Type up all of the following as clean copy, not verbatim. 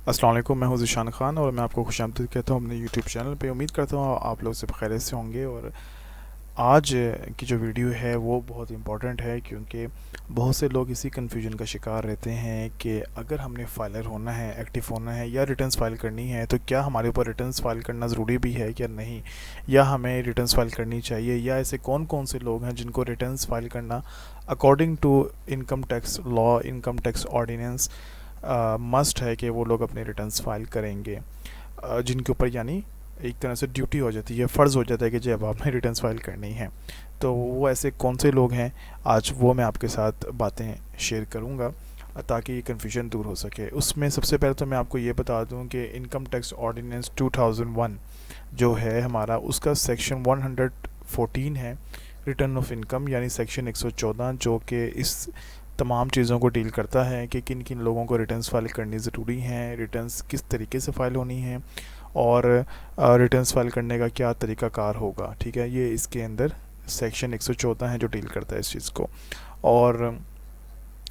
अस्सलाम वालेकुम, मैं हूं ज़ीशान ख़ान और मैं आपको खुशामदीद कहता हूं अपने यूट्यूब चैनल पे। उम्मीद करता हूं आप लोग सब खैरियत से होंगे। और आज की जो वीडियो है वो बहुत इम्पोर्टेंट है, क्योंकि बहुत से लोग इसी कन्फ्यूजन का शिकार रहते हैं कि अगर हमने फाइलर होना है, एक्टिव होना है या रिटर्न्स फाइल करनी है, तो क्या हमारे ऊपर रिटर्न्स फाइल करना ज़रूरी भी है या नहीं, या हमें रिटर्न्स फाइल करनी चाहिए, या ऐसे कौन कौन से लोग हैं जिनको रिटर्न्स फाइल करना according to income tax law, income tax ordinance must है कि वो लोग अपने रिटर्न्स फाइल करेंगे, जिनके ऊपर यानी एक तरह से ड्यूटी हो जाती है, फ़र्ज़ हो जाता है कि जब आपने रिटर्न्स फाइल करनी है। तो वो ऐसे कौन से लोग हैं, आज वो मैं आपके साथ बातें शेयर करूँगा ताकि ये कन्फ्यूजन दूर हो सके। उसमें सबसे पहले तो मैं आपको ये बता दूं कि इनकम टैक्स ऑर्डिनेंस 2001 जो है हमारा, उसका सेक्शन 114 है रिटर्न ऑफ इनकम, यानी सेक्शन 114, जो कि इस तमाम चीज़ों को डील करता है कि किन किन लोगों को रिटर्न्स फाइल करनी ज़रूरी हैं, रिटर्न्स किस तरीके से फ़ाइल होनी है, और रिटर्न्स फाइल करने का क्या तरीका कार होगा। ठीक है, ये इसके अंदर सेक्शन 114 है जो डील करता है इस चीज़ को। और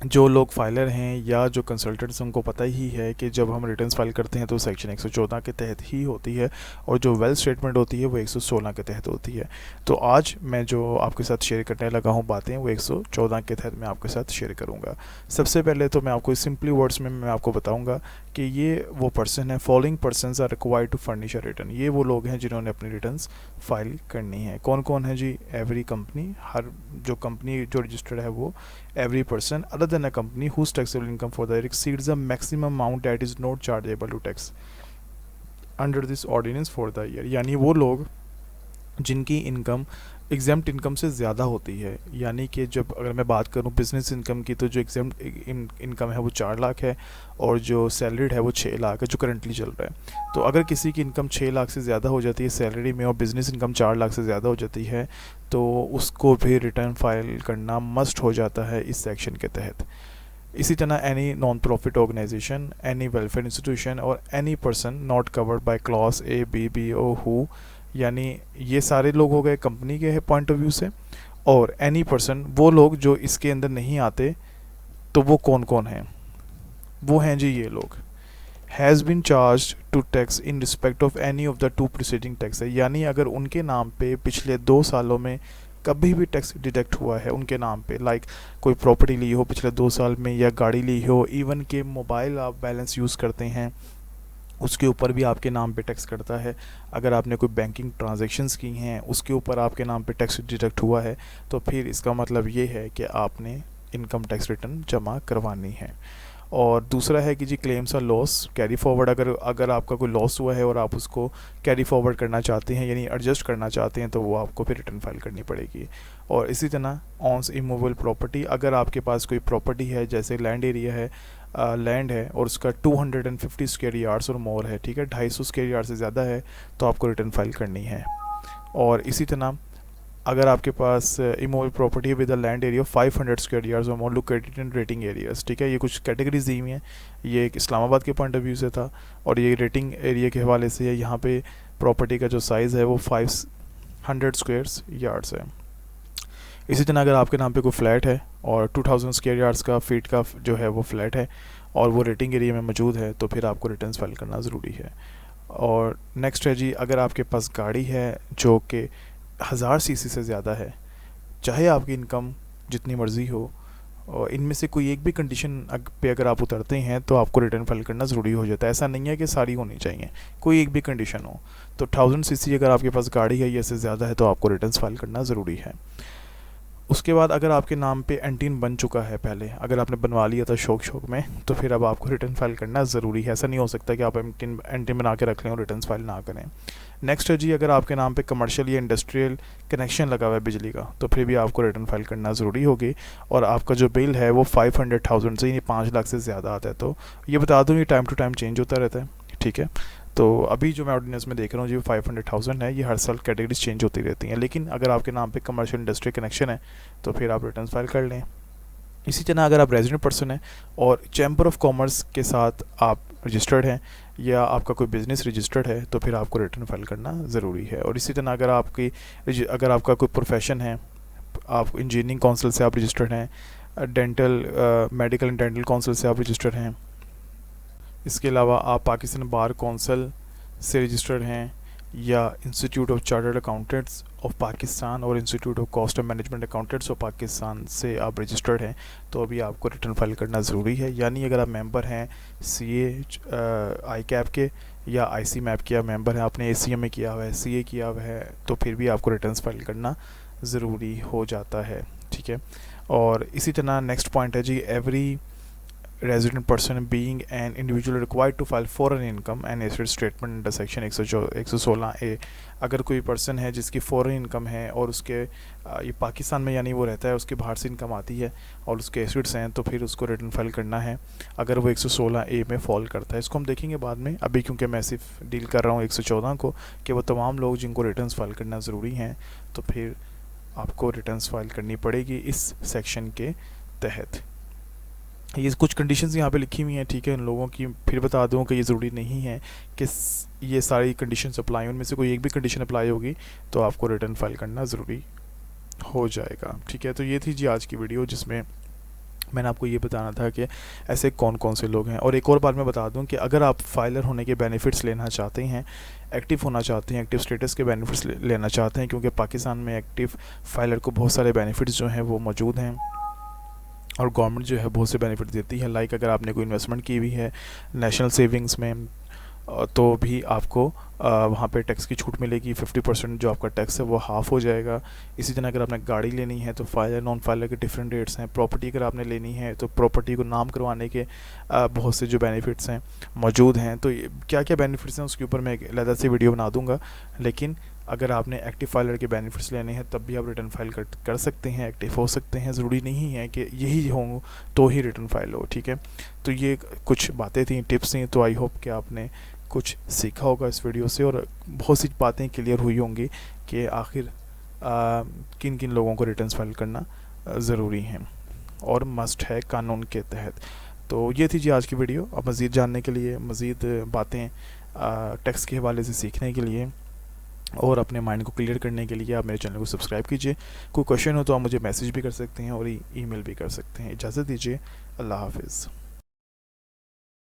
जो लोग फाइलर हैं या जो कंसल्टेंट्स, उनको पता ही है कि जब हम रिटर्न्स फाइल करते हैं तो सेक्शन 114 के तहत ही होती है, और जो वेल स्टेटमेंट होती है वो 116 के तहत होती है। तो आज मैं जो आपके साथ शेयर करने लगा हूँ बातें, वो 114 के तहत मैं आपके साथ शेयर करूँगा। सबसे पहले तो मैं आपको सिंपली वर्ड्स में मैं आपको बताऊँगा कि ये वो पर्सन है, following persons are required to furnish a return. ये वो लोग हैं जिन्होंने अपनी रिटर्न्स फाइल करनी है। कौन कौन है जी? एवरी कंपनी, हर जो कंपनी जो रजिस्टर्ड है वो, every person other than a company whose taxable income for the year exceeds the maximum amount that is not chargeable to tax under this ordinance for the year। यानी वो लोग जिनकी income exempt income से ज़्यादा होती है, यानी कि जब अगर मैं बात करूं बिज़नेस इनकम की, तो जो एग्जाम्प्ट इनकम है वो 4 लाख है, और जो सैलरीड है वो 6 लाख है जो करंटली चल रहा है। तो अगर किसी की इनकम 6 लाख से ज़्यादा हो जाती है सैलरी में, और बिज़नेस इनकम 4 लाख से ज़्यादा हो जाती है, तो उसको भी रिटर्न फाइल करना मस्ट हो जाता है इस सेक्शन के तहत। इसी तरह any non profit organisation, any welfare institution और any person not covered by clause A B B O हु, यानी ये सारे लोग हो गए कंपनी के पॉइंट ऑफ व्यू से। और एनी पर्सन, वो लोग जो इसके अंदर नहीं आते, तो वो कौन कौन हैं? वो हैं जी ये लोग, has been charged to tax in respect of any of the two preceding tax है, यानी अगर उनके नाम पे पिछले 2 सालों में कभी भी टैक्स डिडक्ट हुआ है उनके नाम पे, लाइक कोई प्रॉपर्टी ली हो पिछले 2 साल में, या गाड़ी ली हो, इवन के मोबाइल आप बैलेंस यूज़ करते हैं उसके ऊपर भी आपके नाम पे टैक्स करता है। अगर आपने कोई बैंकिंग ट्रांजैक्शंस की हैं उसके ऊपर आपके नाम पे टैक्स डिडक्ट हुआ है, तो फिर इसका मतलब ये है कि आपने इनकम टैक्स रिटर्न जमा करवानी है। और दूसरा है कि जी क्लेम्स और लॉस कैरी फॉरवर्ड, अगर अगर आपका कोई लॉस हुआ है और आप उसको कैरी फॉरवर्ड करना चाहते हैं, यानी एडजस्ट करना चाहते हैं, तो वो आपको फिर रिटर्न फाइल करनी पड़ेगी। और इसी तरह ऑन्स इमूवेबल प्रॉपर्टी, अगर आपके पास कोई प्रॉपर्टी है, जैसे लैंड एरिया है, लैंड है और उसका 250 स्क्वायर यार्ड्स और मोर है, ठीक है, 250 स्क्वायर यार्ड से ज़्यादा है, तो आपको रिटर्न फाइल करनी है। और इसी तरह अगर आपके पास immovable property with a land area 500 square yards और more located in rating areas, ठीक है, ये कुछ कैटेगरीज दी हुई हैं। ये एक इस्लामाबाद के पॉइंट ऑफ व्यू से था, और ये रेटिंग एरिया के हवाले से है। यहाँ पे प्रॉपर्टी का जो साइज़ है वो 500 स्क्वायर यार्ड्स है। इसी तरह अगर आपके नाम पे कोई फ्लैट है और 2000 स्क्वायर यार्ड्स का फीट का जो है वो फ्लैट है, और वो रेटिंग एरिया में मौजूद है, तो फिर आपको रिटर्न्स फाइल करना ज़रूरी है। और नेक्स्ट है जी, अगर आपके पास गाड़ी है जो कि 1000 सीसी से ज़्यादा है, चाहे आपकी इनकम जितनी मर्ज़ी हो, और इनमें से कोई एक भी कंडीशन पे अगर आप उतरते हैं तो आपको रिटर्न फाइल करना ज़रूरी हो जाता है। ऐसा नहीं है कि सारी होनी चाहिए, कोई एक भी कंडीशन हो। तो 1000 सीसी अगर आपके पास गाड़ी है या इससे ज़्यादा है, तो आपको रिटर्न फाइल करना ज़रूरी है। उसके बाद अगर आपके नाम पे एंटीन बन चुका है पहले, अगर आपने बनवा लिया था शौक शौक में, तो फिर अब आपको रिटर्न फाइल करना ज़रूरी है। ऐसा नहीं हो सकता कि आप एंटीन बना के रख लें और रिटर्न फाइल ना करें। नेक्स्ट है जी, अगर आपके नाम पे कमर्शियल या इंडस्ट्रियल कनेक्शन लगा हुआ है बिजली का, तो फिर भी आपको रिटर्न फाइल करना ज़रूरी होगी। और आपका जो बिल है वो 500,000 से, यानी 5 लाख से ज़्यादा आता है। तो ये बता दूँ, ये टाइम टू टाइम चेंज होता रहता है, ठीक है। तो अभी जो मैं ऑर्डिनेंस में देख रहा हूँ जी 500,000 है, ये हर साल कैटेगरीज चेंज होती रहती हैं। लेकिन अगर आपके नाम पे कमर्शियल इंडस्ट्री कनेक्शन है, तो फिर आप रिटर्न फाइल कर लें। इसी तरह अगर आप रेजिडेंट पर्सन हैं और चैम्बर ऑफ कॉमर्स के साथ आप रजिस्टर्ड हैं, या आपका कोई बिज़नेस रजिस्टर्ड है, तो फिर आपको रिटर्न फाइल करना ज़रूरी है। और इसी तरह अगर आपका कोई प्रोफेशन है, आप इंजीनियरिंग काउंसिल से आप रजिस्टर्ड हैं, dental medical and dental council से आप रजिस्टर्ड हैं, इसके अलावा आप पाकिस्तान बार कौंसिल से रजिस्टर्ड हैं या institute of chartered accountants of Pakistan और institute of cost and management accountants of Pakistan से आप रजिस्टर्ड हैं, तो अभी आपको रिटर्न फाइल करना ज़रूरी है। यानी अगर आप मेंबर हैं सीए आई कैप के या आईसी मैप के, मेंबर हैं, आपने एसीएम में किया हुआ है, सीए किया हुआ है, तो फिर भी आपको रिटर्न फाइल करना ज़रूरी हो जाता है। ठीक है। और इसी तरह नेक्स्ट पॉइंट है जी, every resident person being an individual required to file foreign income and asset statement under section 116A। अगर कोई पर्सन है जिसकी फॉरेन इनकम है और उसके ये पाकिस्तान में यानी वो रहता है, उसके बाहर से इनकम आती है और उसके एसेट्स हैं, तो फिर उसको रिटर्न फाइल करना है अगर वो 116A में फॉल करता है। इसको हम देखेंगे बाद में, अभी क्योंकि मैं सिर्फ डील कर रहा हूँ 114 को, कि वो तमाम लोग जिनको रिटर्न फाइल करना ज़रूरी हैं, तो फिर आपको रिटर्न फाइल करनी पड़ेगी इस सेक्शन के तहत। ये कुछ कंडीशंस यहाँ पे लिखी हुई हैं, ठीक है। उन लोगों की फिर बता दूँ कि ये ज़रूरी नहीं है कि ये सारी कंडीशंस अप्लाई, उनमें से कोई एक भी कंडीशन अप्लाई होगी तो आपको रिटर्न फाइल करना ज़रूरी हो जाएगा। ठीक है। तो ये थी जी आज की वीडियो, जिसमें मैंने आपको ये बताना था कि ऐसे कौन कौन से लोग हैं। और एक और बात मैं बता दूं कि अगर आप फाइलर होने के बेनिफिट्स लेना चाहते हैं, एक्टिव होना चाहते हैं, एक्टिव स्टेटस के बेनिफिट्स लेना चाहते हैं, क्योंकि पाकिस्तान में एक्टिव फाइलर को बहुत सारे बेनिफिट्स जो हैं वो मौजूद हैं और गवर्नमेंट जो है बहुत से बेनिफिट देती है। लाइक अगर आपने कोई इन्वेस्टमेंट की हुई है नेशनल सेविंग्स में, तो भी आपको वहाँ पे टैक्स की छूट मिलेगी। 50% जो आपका टैक्स है वो हाफ़ हो जाएगा। इसी तरह अगर आपने गाड़ी लेनी है तो फाइलर नॉन फाइलर के डिफरेंट रेट्स हैं। प्रॉपर्टी अगर आपने लेनी है तो प्रॉपर्टी को नाम करवाने के बहुत से जो बेनिफिट्स हैं मौजूद हैं। तो क्या क्या बेनिफिट्स हैं उसके ऊपर मैं एक अलग से वीडियो बना दूँगा। लेकिन अगर आपने एक्टिव फाइलर के बेनिफिट्स लेने हैं तब भी आप रिटर्न फाइल कर सकते हैं, एक्टिव हो सकते हैं। ज़रूरी नहीं है कि यही हों तो ही रिटर्न फाइल हो। ठीक है। तो ये कुछ बातें थी, टिप्स थी। तो आई होप कि आपने कुछ सीखा होगा इस वीडियो से और बहुत सी बातें क्लियर हुई होंगी कि आखिर किन किन लोगों को रिटर्न फाइल करना ज़रूरी है और मस्ट है कानून के तहत। तो ये थी जी आज की वीडियो। अब मज़ीद जानने के लिए, मज़ीद बातें टैक्स के हवाले से सीखने के लिए और अपने माइंड को क्लियर करने के लिए आप मेरे चैनल को सब्सक्राइब कीजिए। कोई क्वेश्चन हो तो आप मुझे मैसेज भी कर सकते हैं और ईमेल भी कर सकते हैं। इजाज़त दीजिए। अल्लाह हाफिज़।